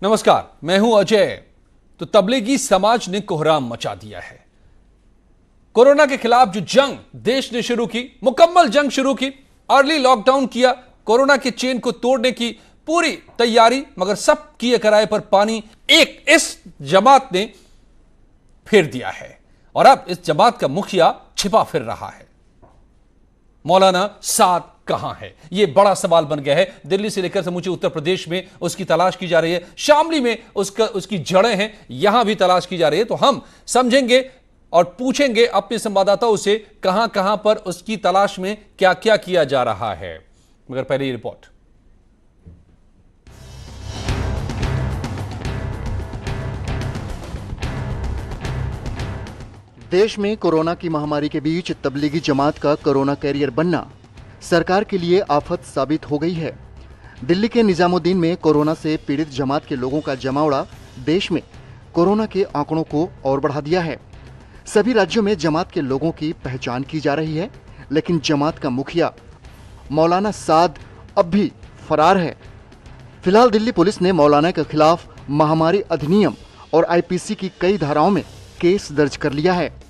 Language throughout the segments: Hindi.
नमस्कार, मैं हूं अजय। तो तबलीगी समाज ने कोहराम मचा दिया है। कोरोना के खिलाफ जो जंग देश ने शुरू की, मुकम्मल जंग शुरू की, अर्ली लॉकडाउन किया, कोरोना के चेन को तोड़ने की पूरी तैयारी, मगर सब किए कराए पर पानी एक इस जमात ने फेर दिया है। और अब इस जमात का मुखिया छिपा फिर रहा है। मौलाना साद कहां है, यह बड़ा सवाल बन गया है। दिल्ली से लेकर समूचे उत्तर प्रदेश में उसकी तलाश की जा रही है। शामली में उसकी जड़ें हैं, यहां भी तलाश की जा रही है। तो हम समझेंगे और पूछेंगे अपने संवाददाताओं से कहां कहां पर उसकी तलाश में क्या क्या किया जा रहा है। मगर पहले ये रिपोर्ट। देश में कोरोना की महामारी के बीच तबलीगी जमात का कोरोना कैरियर बनना सरकार के लिए आफत साबित हो गई है। दिल्ली के निजामुद्दीन में कोरोना से पीड़ित जमात के लोगों का जमावड़ा देश में कोरोना के आंकड़ों को और बढ़ा दिया है। सभी राज्यों में जमात के लोगों की पहचान की जा रही है, लेकिन जमात का मुखिया मौलाना साद अब भी फरार है। फिलहाल दिल्ली पुलिस ने मौलाना के खिलाफ महामारी अधिनियम और आईपीसी की कई धाराओं में केस दर्ज कर लिया है।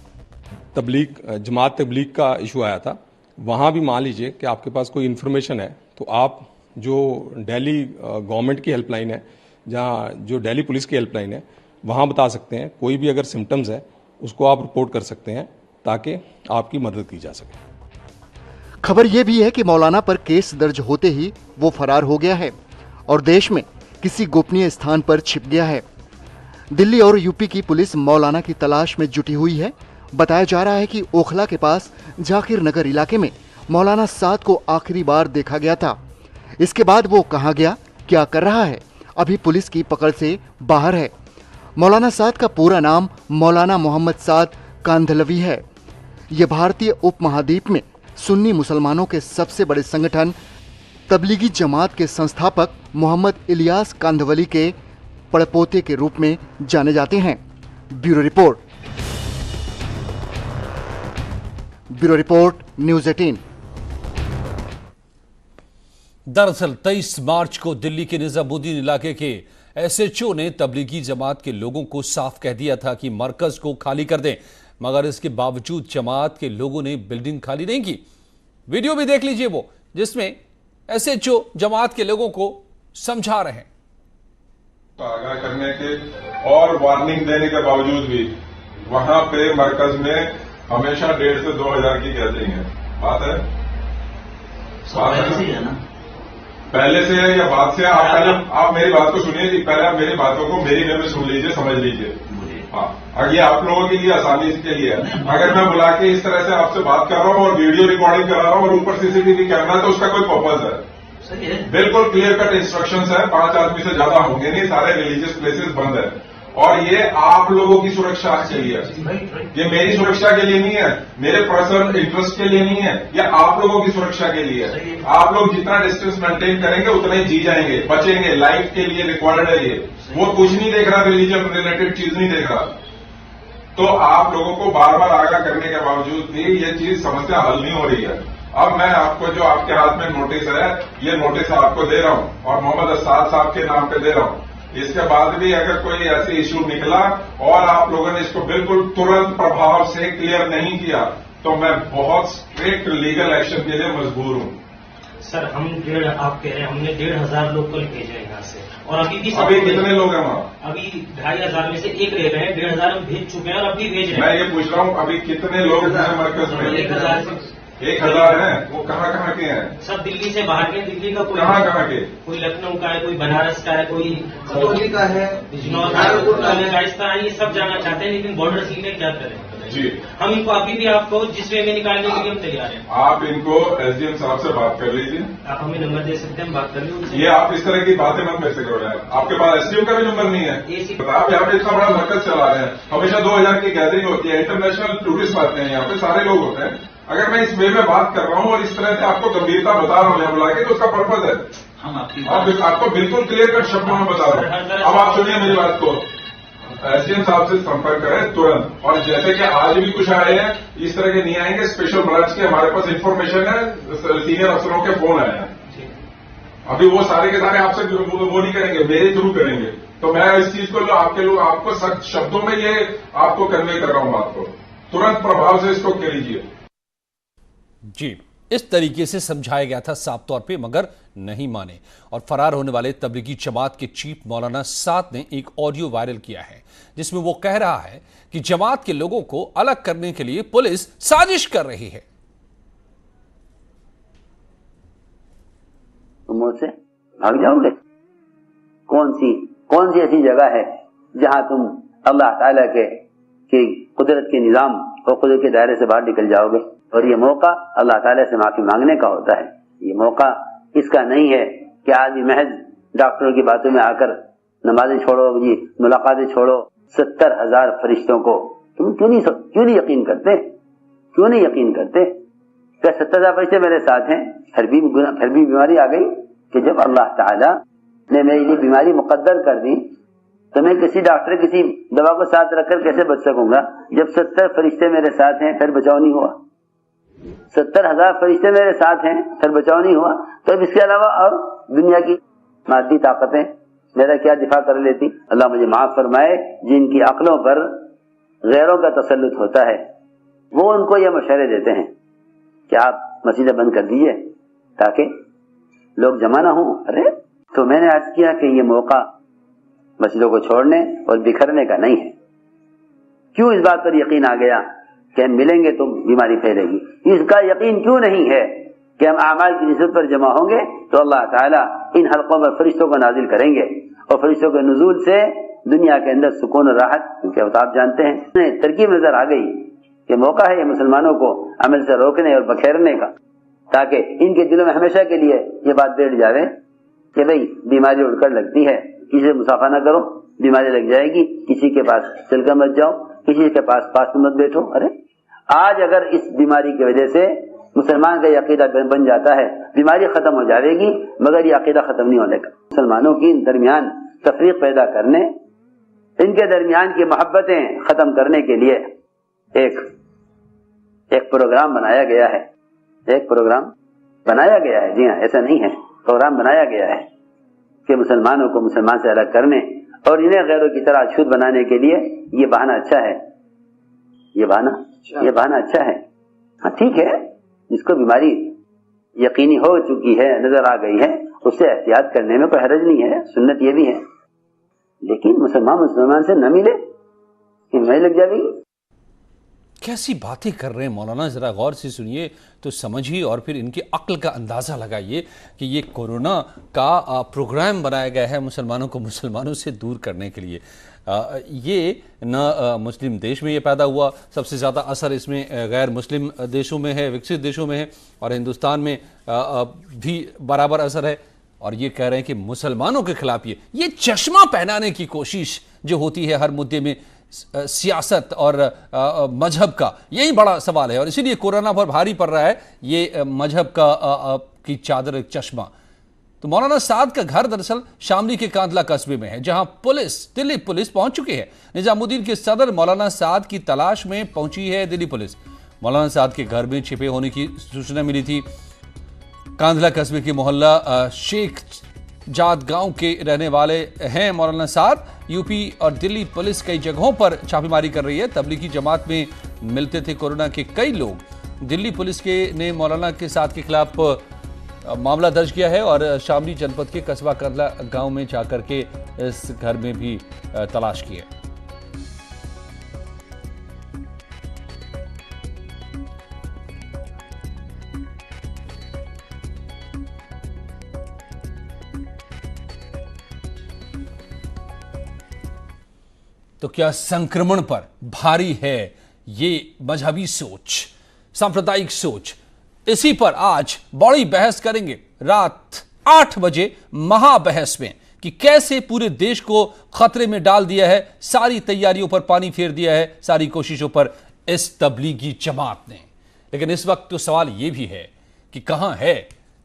जमात तबलीग का इशू आया था, वहाँ भी मान लीजिए कि आपके पास कोई इन्फॉर्मेशन है तो आप जो दिल्ली गवर्नमेंट की हेल्पलाइन है, जहाँ जो दिल्ली पुलिस की हेल्पलाइन है, वहाँ बता सकते हैं। कोई भी अगर सिम्टम्स है उसको आप रिपोर्ट कर सकते हैं ताकि आपकी मदद की जा सके। खबर यह भी है कि मौलाना पर केस दर्ज होते ही वो फरार हो गया है और देश में किसी गोपनीय स्थान पर छिप गया है। दिल्ली और यूपी की पुलिस मौलाना की तलाश में जुटी हुई है। बताया जा रहा है कि ओखला के पास जाकिर नगर इलाके में मौलाना साद को आखिरी बार देखा गया था। इसके बाद वो कहां गया, क्या कर रहा है, अभी पुलिस की पकड़ से बाहर है। मौलाना साद का पूरा नाम मौलाना मोहम्मद साद कांधलवी है। ये भारतीय उपमहाद्वीप में सुन्नी मुसलमानों के सबसे बड़े संगठन तबलीगी जमात के संस्थापक मोहम्मद इलियास कांधवली के पड़पोते के रूप में जाने जाते हैं। Bureau report news 18। दरअसल 23 मार्च को दिल्ली के निजामुद्दीन इलाके के एसएचओ ने तबलीगी जमात के लोगों को साफ कह दिया था कि मरकज को खाली कर दें, मगर इसके बावजूद जमात के लोगों ने बिल्डिंग खाली नहीं की। वीडियो भी देख लीजिए वो, जिसमें एसएचओ जमात के लोगों को समझा रहे हैं। आगाह करने के और वार्निंग देने के बावजूद भी वहां पे मरकज में हमेशा 1,500 से 2,000 की गैदरिंग है। बात है ना, पहले से है या बाद से? आप मेरी बात को सुनिए जी, पहले आप मेरी बातों को मेरी वे में सुन लीजिए, समझ लीजिए। हाँ, अगर ये आप लोगों के लिए आसानी के लिए है। अगर मैं बुला के इस तरह से आपसे बात कर रहा हूँ और वीडियो रिकॉर्डिंग करा रहा हूँ और ऊपर सीसीटीवी कैमरा है तो उसका कोई पर्पज है? बिल्कुल क्लियर कट इंस्ट्रक्शंस है। 5 आदमी से ज्यादा होंगे नहीं, सारे रिलीजियस प्लेसेस बंद है और ये आप लोगों की सुरक्षा के लिए है। ये मेरी सुरक्षा के लिए नहीं है, मेरे पर्सनल इंटरेस्ट के लिए नहीं है, ये आप लोगों की सुरक्षा के लिए है। आप लोग जितना डिस्टेंस मेंटेन करेंगे उतना ही जी जाएंगे, बचेंगे। लाइफ के लिए रिक्वायर्ड है ये। वो कुछ नहीं देख रहा, रिलीजन रिलेटेड चीज नहीं देख रहा। तो आप लोगों को बार बार आगाह करने के बावजूद भी ये चीज समस्या हल नहीं हो रही है। अब मैं आपको जो आपके हाथ में नोटिस है, ये नोटिस आपको दे रहा हूं और मोहम्मद साद साहब के नाम पे दे रहा हूं। इसके बाद भी अगर कोई ऐसी इशू निकला और आप लोगों ने इसको बिल्कुल तुरंत प्रभाव से क्लियर नहीं किया तो मैं बहुत स्ट्रिक्ट लीगल एक्शन के लिए मजबूर हूं। सर, आप कह रहे हैं हमने 1,500 लोग कल भेजे हैं यहाँ से और अभी कितने लोग हैं वहां? अभी 2,500 में से एक रह गए हैं। 1,500 हम भेज चुके हैं और अभी भेज रहे हैं। मैं ये पूछ रहा हूँ अभी कितने लोग हैं मरकज में? 1,000 हैं। वो कहाँ के हैं? सब दिल्ली से बाहर के। दिल्ली का कोई कहाँ के? कोई लखनऊ का है, कोई बनारस का है, कोई खतौली का है, बिजनौर का, राजस्थान, ये सब जाना चाहते हैं, लेकिन बॉर्डर सील क्या करें जी। हम इनको अभी भी आपको जिस वे में निकालने के लिए हम तैयार हैं। आप इनको एसडीएम साहब से बात कर लीजिए। आप हमें नंबर दे सकते हैं, हम बात कर लीजिए। ये आप इस तरह की बातें मत मेरे से करो यार। आपके पास एसडीएम का भी नंबर नहीं है? आप यहाँ पे इतना बड़ा मरकज चला रहे हैं, हमेशा 2,000 की गैदरिंग होती है, इंटरनेशनल टूरिस्ट आते हैं यहाँ पे, सारे लोग होते हैं। अगर मैं इस वे में बात कर रहा हूँ और इस तरह से आपको गंभीरता बता रहा हूँ यहाँ बुला के, तो उसका पर्पज है। हम आपको बिल्कुल क्लियर कट शब्दों में बता रहा हूँ। अब आप सुनिए मेरी बात को। एसडीएम साहब से संपर्क करें तुरंत। और जैसे कि आज भी कुछ आए हैं, इस तरह के नहीं आएंगे। स्पेशल ब्रांच के हमारे पास इंफॉर्मेशन है, सीनियर अफसरों के फोन आए हैं। अभी वो सारे के सारे आपसे वो नहीं करेंगे, मेरे थ्रू करेंगे। तो मैं इस चीज को आपको सख्त शब्दों में ये आपको कन्वे कर रहा हूं बात को, तुरंत प्रभाव से इसको कह लीजिए। जी, इस तरीके से समझाया गया था साफ तौर पे, मगर नहीं माने और फरार होने वाले तबलीगी जमात के चीफ मौलाना साद ने एक ऑडियो वायरल किया है जिसमें वो कह रहा है कि जमात के लोगों को अलग करने के लिए पुलिस साजिश कर रही है। तुम मुझसे भाग जाओगे? कौन सी ऐसी जगह है जहां तुम अल्लाह ताला के कुदरत के निजाम और कुदरत के दायरे से बाहर निकल जाओगे? और ये मौका अल्लाह ताला से माफी मांगने का होता है। ये मौका इसका नहीं है कि आदमी महज डॉक्टरों की बातों में आकर नमाजें छोड़ो जी, मुलाकातें छोड़ो। 70,000 फरिश्तों को तुम क्यों नहीं यकीन करते? क्यों नहीं यकीन करते? क्या 70,000 फरिश्ते मेरे साथ हैं? फिर भी बीमारी आ गई कि जब अल्लाह ताला ने मेरे लिए बीमारी मुकद्दर कर दी तो मैं किसी डॉक्टर किसी दवा को साथ रखकर कैसे बच सकूंगा? जब 70 फरिश्ते मेरे साथ हैं फिर बचाव नहीं हुआ। 70,000 फरिश्ते मेरे साथ हैं फिर बचाव नहीं हुआ, तो अब इसके अलावा और दुनिया की मादी ताकतें मेरा क्या दिफा कर लेती? अल्लाह मुझे माफ फरमाए। जिनकी अक्लों पर गैरों का तसल्लुत होता है वो उनको ये मशवरे देते हैं कि आप मस्जिदें बंद कर दीजिए ताकि लोग जमा ना हो। अरे तो मैंने अर्ज किया कि ये मौका मस्जिदों को छोड़ने और बिखरने का नहीं है। क्यों इस बात पर यकीन आ गया कि हम मिलेंगे तो बीमारी फैलेगी? इसका यकीन क्यों नहीं है कि हम आमाल की निस्बत पर जमा होंगे तो अल्लाह ताला इन हल्कों पर फरिश्तों को नाजिल करेंगे और फरिश्तों के नुज़ूल से दुनिया के अंदर सुकून और राहत, क्योंकि आप जानते हैं तरकीब नजर आ गई कि मौका है मुसलमानों को अमल से रोकने और बखेरने का, ताकि इनके दिलों में हमेशा के लिए ये बात बैठ जावे कि भाई बीमारी उड़कर लगती है, किसी से मुसाफा न करो, बीमारी लग जाएगी, किसी के पास चलकर मत जाओ, किसी के पास में मत बैठो। अरे आज अगर इस बीमारी की वजह से मुसलमान का अकीदा बन जाता है, बीमारी खत्म हो जाएगी, मगर ये अकीदा खत्म नहीं होने का। मुसलमानों की दरमियान तफरीक पैदा करने, इनके दरमियान की मोहब्बतें खत्म करने के लिए एक प्रोग्राम बनाया गया है। एक प्रोग्राम बनाया गया है, जी हाँ, ऐसा नहीं है, प्रोग्राम बनाया गया है कि मुसलमानों को मुसलमान से अलग करने और इन्हें गैरों की तरह अछूत बनाने के लिए ये बहाना अच्छा है। ये बहाना अच्छा है। हाँ ठीक है, जिसको बीमारी यकीनी हो चुकी है, नजर आ गई है, उससे एहतियात करने में कोई हरज नहीं है, सुन्नत ये भी है। लेकिन मुसलमान से न मिले, बीमारी लग जाएगी। कैसी बातें कर रहे हैं मौलाना, जरा गौर से सुनिए तो समझिए और फिर इनकी अक्ल का अंदाजा लगाइए कि ये कोरोना का प्रोग्राम बनाया गया है मुसलमानों को मुसलमानों से दूर करने के लिए। ये न मुस्लिम देश में ये पैदा हुआ, सबसे ज़्यादा असर इसमें गैर मुस्लिम देशों में है, विकसित देशों में है, और हिंदुस्तान में भी बराबर असर है। और ये कह रहे हैं कि मुसलमानों के खिलाफ ये चश्मा पहनाने की कोशिश जो होती है हर मुद्दे में, सियासत और मजहब का, यही बड़ा सवाल है। और इसीलिए कोरोना पर भारी पड़ रहा है ये मजहब का की चादर, चश्मा। तो मौलाना साद का घर दरअसल शामली के कांदला कस्बे में है, जहां दिल्ली पुलिस पहुंच चुकी है। निजामुद्दीन के सदर मौलाना साद की तलाश में पहुंची है दिल्ली पुलिस। मौलाना साद के घर में छिपे होने की सूचना मिली थी। कांदला कस्बे के मोहल्ला शेख जात गांव के रहने वाले हैं मौलाना साद। यूपी और दिल्ली पुलिस कई जगहों पर छापेमारी कर रही है। तबलीगी जमात में मिलते थे कोरोना के कई लोग। दिल्ली पुलिस ने मौलाना के साद के खिलाफ मामला दर्ज किया है और शामली जनपद के कस्बा कांदला गांव में जाकर के इस घर में भी तलाश की है। तो क्या संक्रमण पर भारी है ये मजहबी सोच, सांप्रदायिक सोच? इसी पर आज बड़ी बहस करेंगे रात 8 बजे महाबहस में कि कैसे पूरे देश को खतरे में डाल दिया है, सारी तैयारियों पर पानी फेर दिया है, सारी कोशिशों पर इस तबलीगी जमात ने। लेकिन इस वक्त तो सवाल यह भी है कि कहां है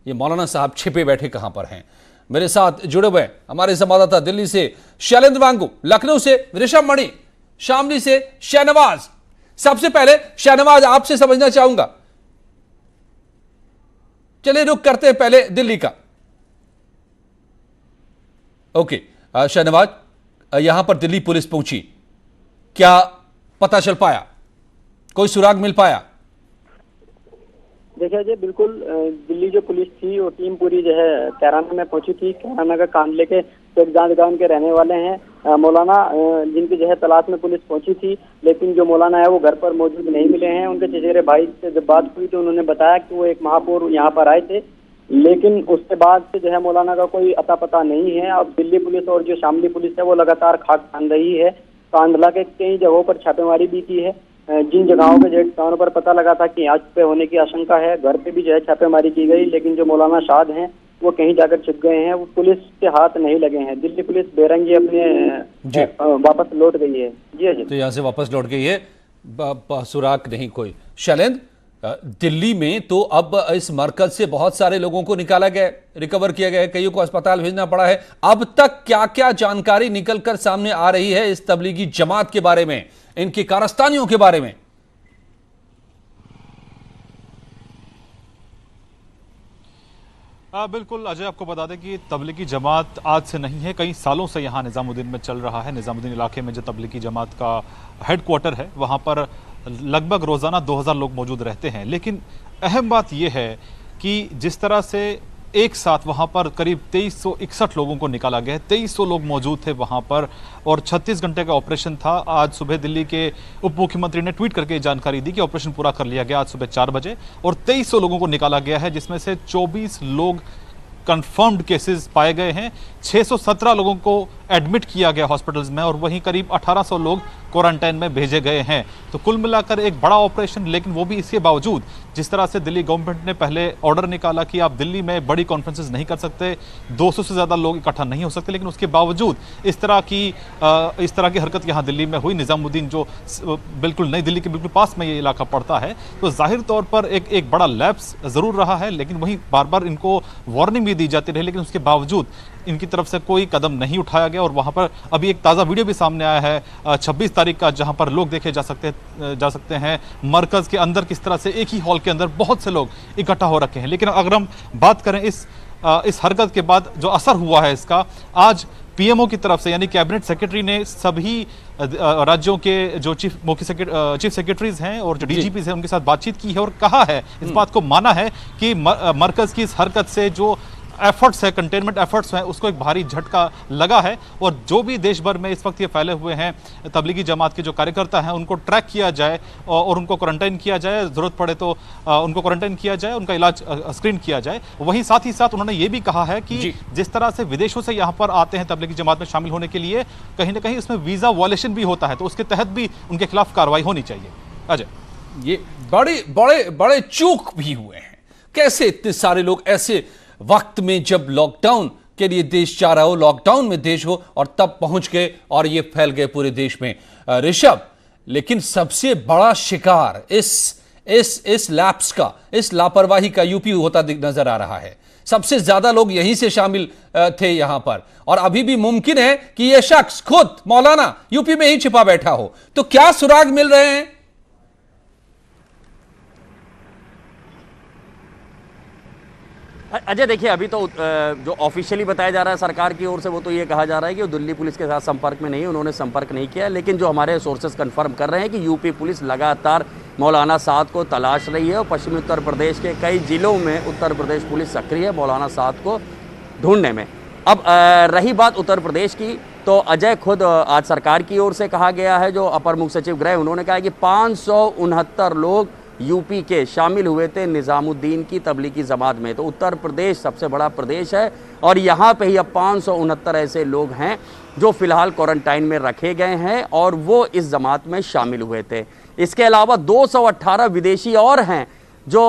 ये मौलाना साहब, छिपे बैठे कहां पर हैं? मेरे साथ जुड़े हुए हमारे संवाददाता दिल्ली से शैलेंद्र वांगू, लखनऊ से ऋषभ मणि, शामली से शाहनवाज। सबसे पहले शाहनवाज आपसे समझना चाहूंगा, चलिए रुक करते हैं पहले दिल्ली का। ओके शहनवाज, यहां पर दिल्ली पुलिस पहुंची, क्या पता चल पाया, कोई सुराग मिल पाया? देखिए जी, बिल्कुल दिल्ली जो पुलिस थी वो टीम पूरी जो है कैराना में पहुंची थी। कैराना का कांडले के शेखजाद गांव के रहने वाले हैं मौलाना, जिनकी जो है तलाश में पुलिस पहुंची थी, लेकिन जो मौलाना है वो घर पर मौजूद नहीं मिले हैं। उनके चचेरे भाई से जब बात हुई तो उन्होंने बताया कि वो एक महापौर यहाँ पर आए थे, लेकिन उसके बाद से जो है मौलाना का कोई अता पता नहीं है। अब दिल्ली पुलिस और जो शामली पुलिस है वो लगातार खाक छान रही है। कांडला के कई जगहों पर छापेमारी भी की है। जिन जगहों पे जेड स्थानों पर पता लगा था कि यहाँ पे होने की आशंका है, घर पे भी जो है छापेमारी की गई, लेकिन जो मौलाना शाद हैं वो कहीं जाकर छिप गए हैं, वो पुलिस के हाथ नहीं लगे हैं। दिल्ली पुलिस बेरंगी अपने वापस लौट गई है। जी अजय, तो यहाँ से वापस लौट गई है, सुराग नहीं कोई। शैलेंद्र, दिल्ली में तो अब इस मरकज से बहुत सारे लोगों को निकाला गया, रिकवर किया गया है, कईयों को अस्पताल भेजना पड़ा है। अब तक क्या क्या जानकारी निकलकर सामने आ रही है इस तबलीगी जमात के बारे में, इनके कारस्तानियों के बारे में? बिल्कुल अजय, आपको बता दें कि तबलीगी जमात आज से नहीं है, कई सालों से यहाँ निज़ामुद्दीन में चल रहा है। निज़ामुद्दीन इलाके में जो तबलीगी जमात का हेडक्वार्टर है वहाँ पर लगभग रोज़ाना 2000 लोग मौजूद रहते हैं। लेकिन अहम बात यह है कि जिस तरह से एक साथ वहाँ पर करीब 2361 लोगों को निकाला गया है, 2300 लोग मौजूद थे वहाँ पर और 36 घंटे का ऑपरेशन था। आज सुबह दिल्ली के उप मुख्यमंत्री ने ट्वीट करके जानकारी दी कि ऑपरेशन पूरा कर लिया गया आज सुबह 4 बजे और 2300 लोगों को निकाला गया है, जिसमें से 24 लोग कंफर्म्ड केसेस पाए गए हैं। 617 लोगों को एडमिट किया गया हॉस्पिटल्स में और वहीं करीब 1800 लोग क्वारंटाइन में भेजे गए हैं। तो कुल मिलाकर एक बड़ा ऑपरेशन, लेकिन वो भी इसके बावजूद जिस तरह से दिल्ली गवर्नमेंट ने पहले ऑर्डर निकाला कि आप दिल्ली में बड़ी कॉन्फ्रेंसेस नहीं कर सकते, 200 से ज़्यादा लोग इकट्ठा नहीं हो सकते, लेकिन उसके बावजूद इस तरह की हरकत यहाँ दिल्ली में हुई। निज़ामुद्दीन जो बिल्कुल नई दिल्ली के बिल्कुल पास में ये इलाका पड़ता है, तो जाहिर तौर पर एक बड़ा लैप्स ज़रूर रहा है, लेकिन वहीं बार बार इनको वार्निंग भी दी जाती रही, लेकिन उसके बावजूद इनकी तरफ से कोई कदम नहीं उठाया गया। और वहां पर अभी एक ताज़ा वीडियो भी सामने आया है 26 तारीख का, जहां पर लोग देखे जा सकते हैं मरकज़ के अंदर किस तरह से एक ही हॉल के अंदर बहुत से लोग इकट्ठा हो रखे हैं। लेकिन अगर हम बात करें इस हरकत के बाद जो असर हुआ है इसका, आज पीएमओ की तरफ से यानी कैबिनेट सेक्रेटरी ने सभी राज्यों के जो चीफ सेक्रेटरीज हैं और जो डीजीपीज हैं उनके साथ बातचीत की है और कहा है, इस बात को माना है कि मरकज़ की इस हरकत से जो एफर्ट्स है, कंटेनमेंट एफर्ट्स हैं, उसको एक भारी झटका लगा है और जो भी देश भर में इस वक्त ये फैले हुए हैं तबलीगी जमात के जो कार्यकर्ता हैं उनको ट्रैक किया जाए और उनको क्वारंटाइन किया जाए, ज़रूरत पड़े तो उनको क्वारंटाइन किया जाए, उनका इलाज स्क्रीन किया जाए। वहीं साथ ही साथ उन्होंने ये भी कहा है कि जिस तरह से विदेशों से यहाँ पर आते हैं तबलीगी जमात में शामिल होने के लिए, कहीं ना कहीं इसमें वीज़ा वॉयलेशन भी होता है, तो उसके तहत भी उनके खिलाफ कार्रवाई होनी चाहिए। अजय, ये बड़े चूक भी हुए हैं। कैसे इतने सारे लोग ऐसे वक्त में, जब लॉकडाउन के लिए देश जा रहा हो, लॉकडाउन में देश हो, और तब पहुंच गए और ये फैल गए पूरे देश में। ऋषभ, लेकिन सबसे बड़ा शिकार इस लैप्स का, इस लापरवाही का यूपी होता नजर आ रहा है। सबसे ज्यादा लोग यहीं से शामिल थे यहां पर, और अभी भी मुमकिन है कि यह शख्स खुद मौलाना यूपी में ही छिपा बैठा हो। तो क्या सुराग मिल रहे हैं? अजय देखिए, अभी तो जो ऑफिशियली बताया जा रहा है सरकार की ओर से, वो तो ये कहा जा रहा है कि वो दिल्ली पुलिस के साथ संपर्क में नहीं, उन्होंने संपर्क नहीं किया। लेकिन जो हमारे सोर्सेज कंफर्म कर रहे हैं कि यूपी पुलिस लगातार मौलाना साद को तलाश रही है और पश्चिमी उत्तर प्रदेश के कई जिलों में उत्तर प्रदेश पुलिस सक्रिय है मौलाना साद को ढूंढने में। अब रही बात उत्तर प्रदेश की, तो अजय खुद आज सरकार की ओर से कहा गया है, जो अपर मुख्य सचिव गृह उन्होंने कहा कि 569 लोग यूपी के शामिल हुए थे निज़ामुद्दीन की तबलीगी जमात में। तो उत्तर प्रदेश सबसे बड़ा प्रदेश है और यहाँ पे ही अब 569 ऐसे लोग हैं जो फिलहाल क्वारंटाइन में रखे गए हैं और वो इस जमात में शामिल हुए थे। इसके अलावा 218 विदेशी और हैं जो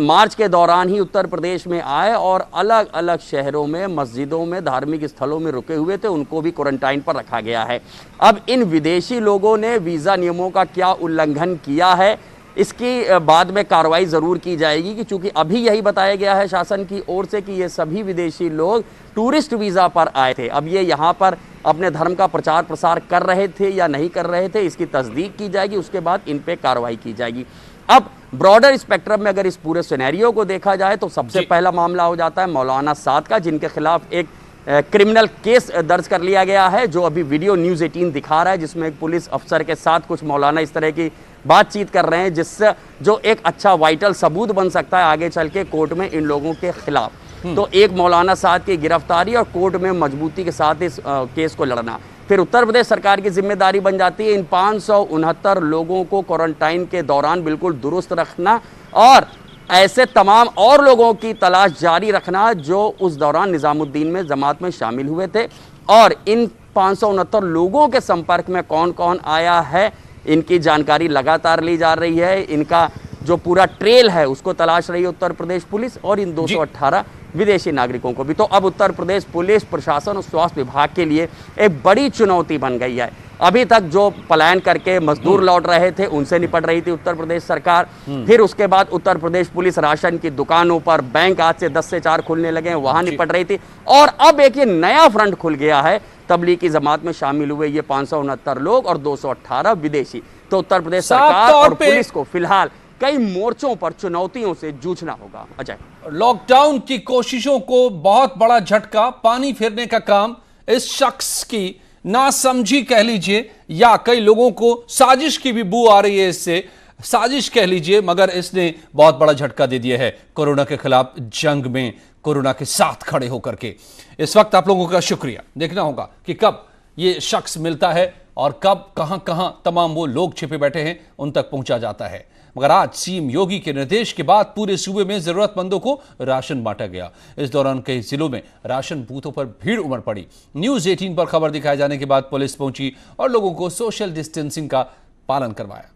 मार्च के दौरान ही उत्तर प्रदेश में आए और अलग अलग शहरों में, मस्जिदों में, धार्मिक स्थलों में रुके हुए थे, उनको भी क्वारंटाइन पर रखा गया है। अब इन विदेशी लोगों ने वीज़ा नियमों का क्या उल्लंघन किया है, इसकी बाद में कार्रवाई ज़रूर की जाएगी, कि चूंकि अभी यही बताया गया है शासन की ओर से कि ये सभी विदेशी लोग टूरिस्ट वीज़ा पर आए थे। अब ये यहाँ पर अपने धर्म का प्रचार प्रसार कर रहे थे या नहीं कर रहे थे, इसकी तस्दीक की जाएगी, उसके बाद इन पे कार्रवाई की जाएगी। अब ब्रॉडर स्पेक्ट्रम में अगर इस पूरे सिनेरियो को देखा जाए तो सबसे पहला मामला हो जाता है मौलाना साद का, जिनके खिलाफ एक क्रिमिनल केस दर्ज कर लिया गया है, जो अभी वीडियो न्यूज़ 18 दिखा रहा है, जिसमें एक पुलिस अफसर के साथ कुछ मौलाना इस तरह की बातचीत कर रहे हैं, जिससे जो एक अच्छा वाइटल सबूत बन सकता है आगे चल के कोर्ट में इन लोगों के खिलाफ। तो एक मौलाना साहब की गिरफ्तारी और कोर्ट में मजबूती के साथ इस केस को लड़ना, फिर उत्तर प्रदेश सरकार की जिम्मेदारी बन जाती है इन 569 लोगों को क्वारंटाइन के दौरान बिल्कुल दुरुस्त रखना और ऐसे तमाम और लोगों की तलाश जारी रखना जो उस दौरान निजामुद्दीन में जमात में शामिल हुए थे। और इन 569 लोगों के संपर्क में कौन कौन आया है, इनकी जानकारी लगातार ली जा रही है। इनका जो पूरा ट्रेल है उसको तलाश रही है उत्तर प्रदेश पुलिस और इन 218 विदेशी नागरिकों को भी। तो अब उत्तर प्रदेश पुलिस प्रशासन और स्वास्थ्य विभाग के लिए एक बड़ी चुनौती बन गई है। अभी तक जो पलायन करके मजदूर लौट रहे थे उनसे निपट रही थी उत्तर प्रदेश सरकार, फिर उसके बाद उत्तर प्रदेश पुलिस राशन की दुकानों पर, बैंक आज से 10 से 4 खुलने लगे हैं, वहां निपट रही थी। और अब एक ये नया फ्रंट खुल गया है, तबलीगी जमात में शामिल हुए ये 569 लोग और 218 विदेशी। तो उत्तर प्रदेश सरकार और पुलिस को फिलहाल कई मोर्चों पर चुनौतियों से जूझना होगा। अजय, लॉकडाउन की कोशिशों को बहुत बड़ा झटका, पानी फेरने का काम इस शख्स की नासमझी कह लीजिए या कई लोगों को साजिश की भी बू आ रही है, इससे साजिश कह लीजिए, मगर इसने बहुत बड़ा झटका दे दिया है कोरोना के खिलाफ जंग में, कोरोना के साथ खड़े होकर के। इस वक्त आप लोगों का शुक्रिया। देखना होगा कि कब ये शख्स मिलता है और कब कहां तमाम वो लोग छिपे बैठे हैं उन तक पहुंचा जाता है। मगर आज सीएम योगी के निर्देश के बाद पूरे सूबे में जरूरतमंदों को राशन बांटा गया। इस दौरान कई जिलों में राशन बूथों पर भीड़ उमड़ पड़ी। न्यूज़ 18 पर खबर दिखाए जाने के बाद पुलिस पहुंची और लोगों को सोशल डिस्टेंसिंग का पालन करवाया।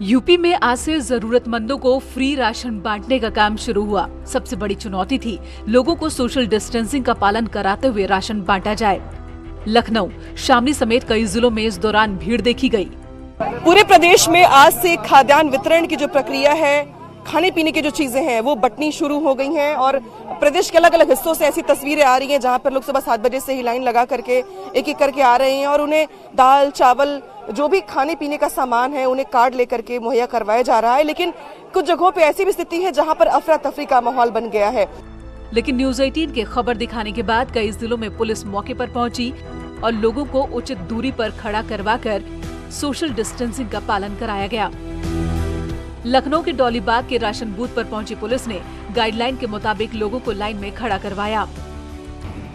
यूपी में आज से जरूरतमंदों को फ्री राशन बांटने का काम शुरू हुआ। सबसे बड़ी चुनौती थी लोगों को सोशल डिस्टेंसिंग का पालन कराते हुए राशन बांटा जाए। लखनऊ, शामली समेत कई जिलों में इस दौरान भीड़ देखी गई। पूरे प्रदेश में आज से खाद्यान्न वितरण की जो प्रक्रिया है, खाने पीने की जो चीजें हैं वो बंटनी शुरू हो गई हैं और प्रदेश के अलग अलग हिस्सों से ऐसी तस्वीरें आ रही हैं जहां पर लोग सुबह 7 बजे से ही लाइन लगा करके एक एक करके आ रहे हैं और उन्हें दाल चावल जो भी खाने पीने का सामान है उन्हें कार्ड लेकर के मुहैया करवाया जा रहा है। लेकिन कुछ जगहों पे ऐसी भी स्थिति है जहां पर अफरा तफरी का माहौल बन गया है। लेकिन न्यूज़ 18 के खबर दिखाने के बाद कई जिलों में पुलिस मौके पर पहुंची और लोगों को उचित दूरी पर खड़ा करवाकर सोशल डिस्टेंसिंग का पालन कराया गया। लखनऊ के डॉलीबाग के राशन बूथ पर पहुंची पुलिस ने गाइडलाइन के मुताबिक लोगों को लाइन में खड़ा करवाया।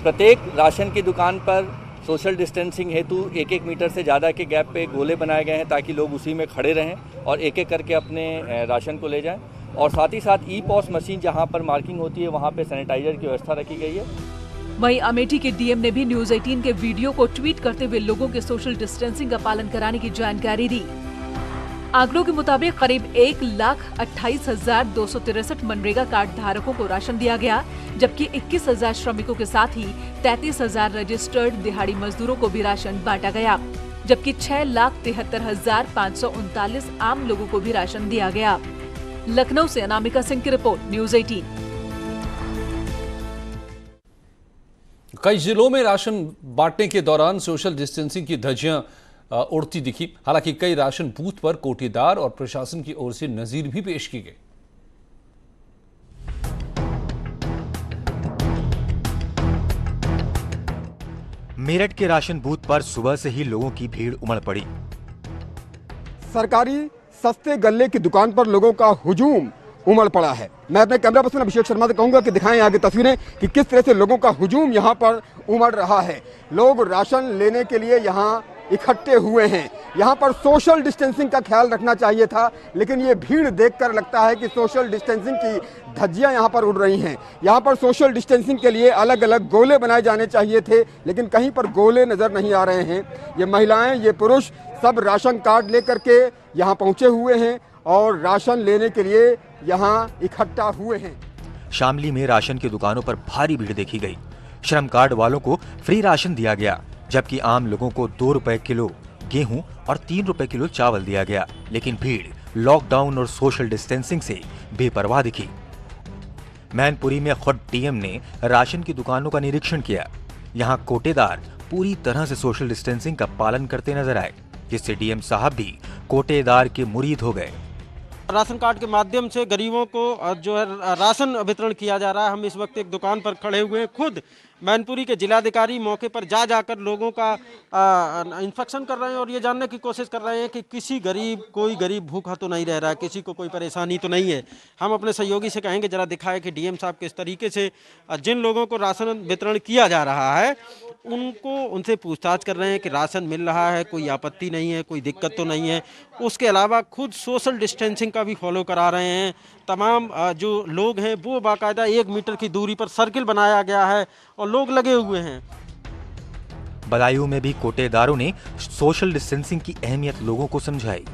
प्रत्येक राशन की दुकान पर सोशल डिस्टेंसिंग हेतु 1-1 मीटर से ज़्यादा के गैप पे गोले बनाए गए हैं ताकि लोग उसी में खड़े रहें और एक एक करके अपने राशन को ले जाएं। और साथ ही साथ ई-पॉस मशीन जहां पर मार्किंग होती है वहां पे सैनिटाइजर की व्यवस्था रखी गई है। वहीं अमेठी के डीएम ने भी न्यूज़ 18 के वीडियो को ट्वीट करते हुए लोगों के सोशल डिस्टेंसिंग का पालन कराने की जानकारी दी। आंकड़ों के मुताबिक करीब 1,28,263 मनरेगा कार्ड धारकों को राशन दिया गया, जबकि 21,000 श्रमिकों के साथ ही 33,000 रजिस्टर्ड दिहाड़ी मजदूरों को भी राशन बांटा गया, जबकि 6,73,539 आम लोगों को भी राशन दिया गया। लखनऊ से अनामिका सिंह की रिपोर्ट, न्यूज़ 18। कई जिलों में राशन बांटने के दौरान सोशल डिस्टेंसिंग की धज्जियां उड़ती दिखी। हालांकि कई राशन बूथ पर कोटेदार और प्रशासन की ओर से नजीर भी पेश की गई। मेरठ के राशन बूथ पर सुबह से ही लोगों की भीड़ उमड़ पड़ी। सरकारी सस्ते गल्ले की दुकान पर लोगों का हुजूम उमड़ पड़ा है। मैं अपने कैमरा पर्सन अभिषेक शर्मा से कहूंगा कि दिखाएं आगे तस्वीरें कि किस तरह से लोगों का हुजूम यहां पर उमड़ रहा है। लोग राशन लेने के लिए यहां इकट्ठे हुए हैं। यहाँ पर सोशल डिस्टेंसिंग का ख्याल रखना चाहिए था, लेकिन ये भीड़ देखकर लगता है कि सोशल डिस्टेंसिंग की धज्जियाँ यहाँ पर उड़ रही हैं। यहाँ पर सोशल डिस्टेंसिंग के लिए अलग अलग गोले बनाए जाने चाहिए थे, लेकिन कहीं पर गोले नज़र नहीं आ रहे हैं। ये महिलाएं, ये पुरुष सब राशन कार्ड लेकर के यहाँ पहुँचे हुए हैं और राशन लेने के लिए यहाँ इकट्ठा हुए हैं। शामली में राशन की दुकानों पर भारी भीड़ देखी गई। श्रम कार्ड वालों को फ्री राशन दिया गया, जबकि आम लोगों को 2 रुपए किलो गेहूं और 3 रुपए किलो चावल दिया गया। लेकिन भीड़ लॉकडाउन और सोशल डिस्टेंसिंग से बेपरवाह दिखी। मैनपुरी में खुद डीएम ने राशन की दुकानों का निरीक्षण किया। यहाँ कोटेदार पूरी तरह से सोशल डिस्टेंसिंग का पालन करते नजर आए, जिससे डीएम साहब भी कोटेदार के मुरीद हो गए। राशन कार्ड के माध्यम से गरीबों को जो है राशन वितरण किया जा रहा है। हम इस वक्त एक दुकान पर खड़े हुए हैं। खुद मैनपुरी के जिलाधिकारी मौके पर जाकर लोगों का इंस्पेक्शन कर रहे हैं और ये जानने की कोशिश कर रहे हैं कि कोई गरीब भूखा तो नहीं रह रहा है, किसी को कोई परेशानी तो नहीं है। हम अपने सहयोगी से कहेंगे जरा दिखाएं कि डीएम साहब किस तरीके से जिन लोगों को राशन वितरण किया जा रहा है उनसे पूछताछ कर रहे हैं कि राशन मिल रहा है, कोई आपत्ति नहीं है, कोई दिक्कत तो नहीं है। उसके अलावा खुद सोशल डिस्टेंसिंग का भी फॉलो करा रहे हैं। तमाम जो लोग हैं वो बाकायदा 1 मीटर की दूरी पर सर्किल बनाया गया है और लोग लगे हुए हैं। बदायूं में भी कोटेदारों ने सोशल डिस्टेंसिंग की अहमियत लोगों को समझाई।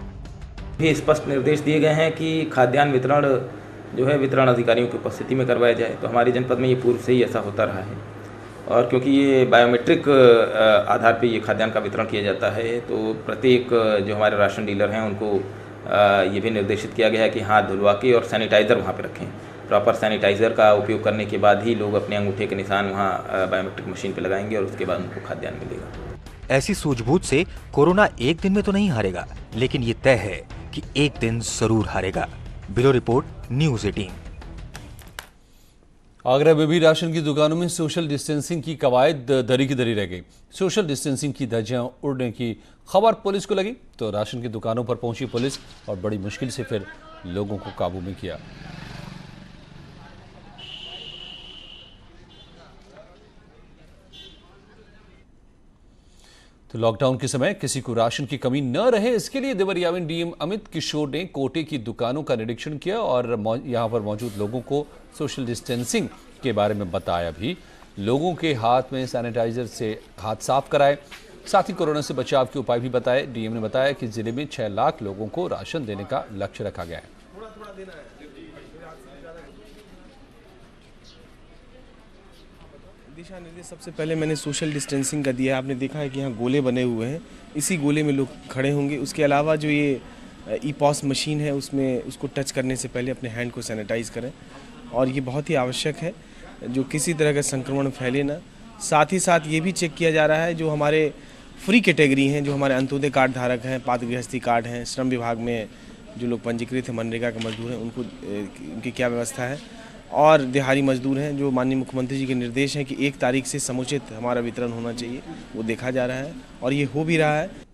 भी स्पष्ट निर्देश दिए गए हैं कि खाद्यान्न वितरण जो है वितरण अधिकारियों की उपस्थिति में करवाया जाए। तो हमारे जनपद में ये पूर्व से ही ऐसा होता रहा है और क्योंकि ये बायोमेट्रिक आधार पे ये खाद्यान्न का वितरण किया जाता है, तो प्रत्येक जो हमारे राशन डीलर हैं उनको ये भी निर्देशित किया गया है कि हाथ धुलवा के और सैनिटाइज़र वहाँ पे रखें। प्रॉपर सैनिटाइज़र का उपयोग करने के बाद ही लोग अपने अंगूठे के निशान वहाँ बायोमेट्रिक मशीन पे लगाएंगे और उसके बाद उनको खाद्यान्न मिलेगा। ऐसी सूझबूझ से कोरोना एक दिन में तो नहीं हारेगा, लेकिन ये तय है कि एक दिन जरूर हारेगा। Bureau report, news 18। आगरा में भी राशन की दुकानों में सोशल डिस्टेंसिंग की कवायद दरी की दरी रह गई। सोशल डिस्टेंसिंग की धज्जियां उड़ने की खबर पुलिस को लगी तो राशन की दुकानों पर पहुंची पुलिस और बड़ी मुश्किल से फिर लोगों को काबू में किया। तो लॉकडाउन के समय किसी को राशन की कमी न रहे, इसके लिए देवरिया में डीएम अमित किशोर ने कोटे की दुकानों का निरीक्षण किया और यहां पर मौजूद लोगों को सोशल डिस्टेंसिंग के बारे में बताया भी। लोगों के हाथ में सैनिटाइजर से हाथ साफ कराए, साथ ही कोरोना से बचाव के उपाय भी बताए। डीएम ने बताया कि जिले में 6 लाख लोगों को राशन देने का लक्ष्य रखा गया है। दिशा निर्देश सबसे पहले मैंने सोशल डिस्टेंसिंग का दिया है। आपने देखा है कि यहाँ गोले बने हुए हैं, इसी गोले में लोग खड़े होंगे। उसके अलावा जो ये ई-पॉस मशीन है उसमें उसको टच करने से पहले अपने हैंड को सैनिटाइज करें और ये बहुत ही आवश्यक है जो किसी तरह का संक्रमण फैले ना। साथ ही साथ ये भी चेक किया जा रहा है जो हमारे फ्री कैटेगरी हैं, जो हमारे अंत्योदय कार्ड धारक हैं, पात्र गृहस्थी कार्ड हैं, श्रम विभाग में जो लोग पंजीकृत हैं, मनरेगा के मजदूर हैं, उनकी क्या व्यवस्था है, और दिहाड़ी मजदूर हैं जो माननीय मुख्यमंत्री जी के निर्देश हैं कि 1 तारीख से समुचित हमारा वितरण होना चाहिए, वो देखा जा रहा है और ये हो भी रहा है।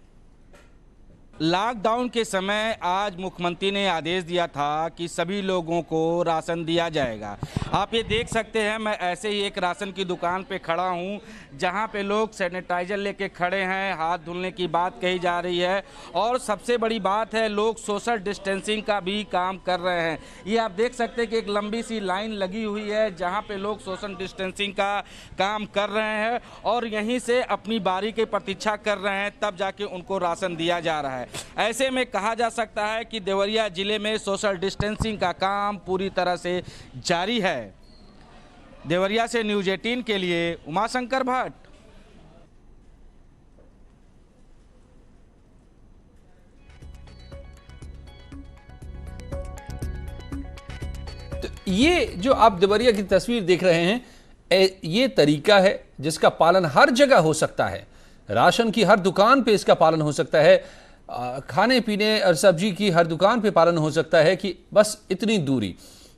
लॉकडाउन के समय आज मुख्यमंत्री ने आदेश दिया था कि सभी लोगों को राशन दिया जाएगा। आप ये देख सकते हैं, मैं ऐसे ही एक राशन की दुकान पे खड़ा हूँ जहाँ पे लोग सैनिटाइजर लेके खड़े हैं, हाथ धुलने की बात कही जा रही है और सबसे बड़ी बात है लोग सोशल डिस्टेंसिंग का भी काम कर रहे हैं। ये आप देख सकते हैं कि एक लंबी सी लाइन लगी हुई है जहाँ पे लोग सोशल डिस्टेंसिंग का काम कर रहे हैं और यहीं से अपनी बारी की प्रतीक्षा कर रहे हैं, तब जाके उनको राशन दिया जा रहा है। ऐसे में कहा जा सकता है कि देवरिया जिले में सोशल डिस्टेंसिंग का काम पूरी तरह से जारी है। देवरिया से न्यूज़ 18 के लिए उमाशंकर भट्ट। तो ये जो आप देवरिया की तस्वीर देख रहे हैं, ये तरीका है जिसका पालन हर जगह हो सकता है। राशन की हर दुकान पे इसका पालन हो सकता है, खाने पीने और सब्जी की हर दुकान पे पालन हो सकता है कि बस इतनी दूरी,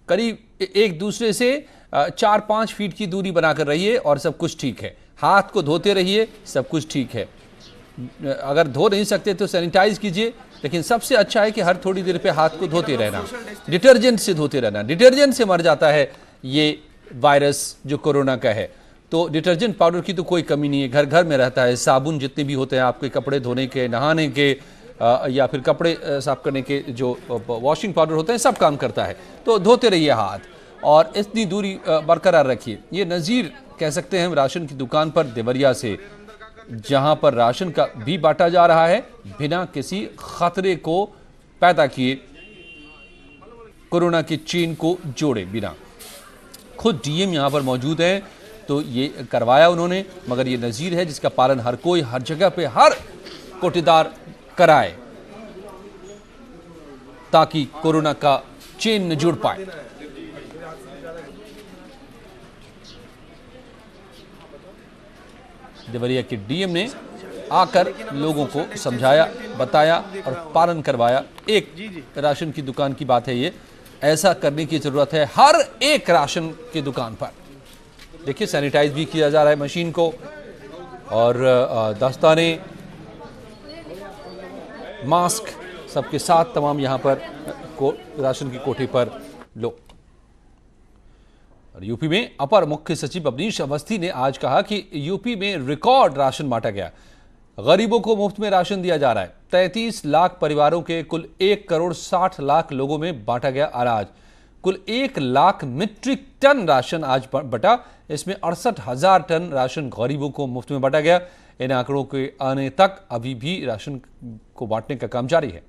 करीब एक दूसरे से 4-5 फीट की दूरी बनाकर रहिए और सब कुछ ठीक है। हाथ को धोते रहिए, सब कुछ ठीक है। अगर धो नहीं सकते तो सैनिटाइज कीजिए, लेकिन सबसे अच्छा है कि हर थोड़ी देर पे हाथ को धोते रहना, डिटर्जेंट से धोते रहना। डिटर्जेंट से मर जाता है ये वायरस जो कोरोना का है। तो डिटर्जेंट पाउडर की तो कोई कमी नहीं है, घर घर में रहता है। साबुन जितने भी होते हैं आपके कपड़े धोने के, नहाने के या फिर कपड़े साफ करने के, जो वॉशिंग पाउडर होते हैं, सब काम करता है। तो धोते रहिए हाथ और इतनी दूरी बरकरार रखिए। ये नज़ीर कह सकते हैं राशन की दुकान पर देवरिया से, जहां पर राशन का भी बांटा जा रहा है बिना किसी खतरे को पैदा किए, कोरोना की चेन को जोड़े बिना। खुद डीएम यहां पर मौजूद है तो ये करवाया उन्होंने, मगर ये नज़ीर है जिसका पालन हर कोई, हर जगह पे, हर कोटेदार कराए। ताकि कोरोना का चेन न जुड़ पाए। देवरिया के डीएम ने आकर लोगों को समझाया, बताया और पालन करवाया। एक राशन की दुकान की बात है ये, ऐसा करने की जरूरत है हर एक राशन की दुकान पर। देखिए सैनिटाइज भी किया जा रहा है मशीन को, और दस्ताने, मास्क सबके साथ तमाम यहां पर राशन की कोठी पर लो। और यूपी में अपर मुख्य सचिव अवनीश अवस्थी ने आज कहा कि यूपी में रिकॉर्ड राशन बांटा गया, गरीबों को मुफ्त में राशन दिया जा रहा है। 33 लाख परिवारों के कुल 1 करोड़ 60 लाख लोगों में बांटा गया अनाज। कुल 1 लाख मीट्रिक टन राशन आज बटा, इसमें 68,000 टन राशन गरीबों को मुफ्त में बांटा गया। इन आंकड़ों के आने तक अभी भी राशन को बांटने का काम जारी है।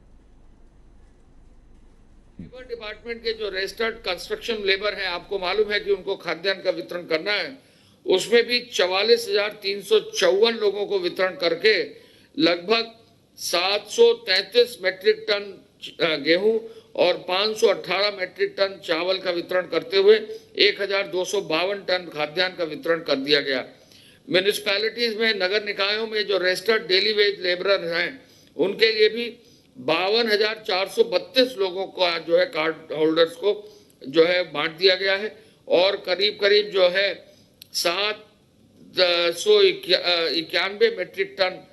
लेबर डिपार्टमेंट के जो रजिस्टर्ड कंस्ट्रक्शन लेबर हैं, आपको मालूम है कि उनको खाद्यान्न का वितरण करना है, उसमें भी 44,354 लोगों को वितरण करके लगभग 733 मैट्रिक टन गेहूं और 518 मैट्रिक टन चावल का वितरण करते हुए 1,252 टन खाद्यान्न का वितरण कर दिया गया। म्यूनिसिपैलिटीज में, नगर निकायों में जो रजिस्टर्ड डेली वेज लेबरर हैं, उनके लिए भी 52,432 लोगों को जो है कार्ड होल्डर्स को जो है बांट दिया गया है, और करीब करीब जो है 791 मैट्रिक टन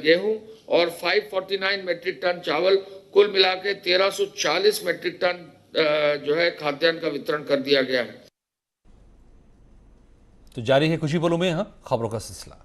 गेहूं और 549 मैट्रिक टन चावल, कुल मिला के 1340 मैट्रिक टन जो है खाद्यान्न का वितरण कर दिया गया है। तो जारी है कुछ ही पलों में खबरों का सिलसिला।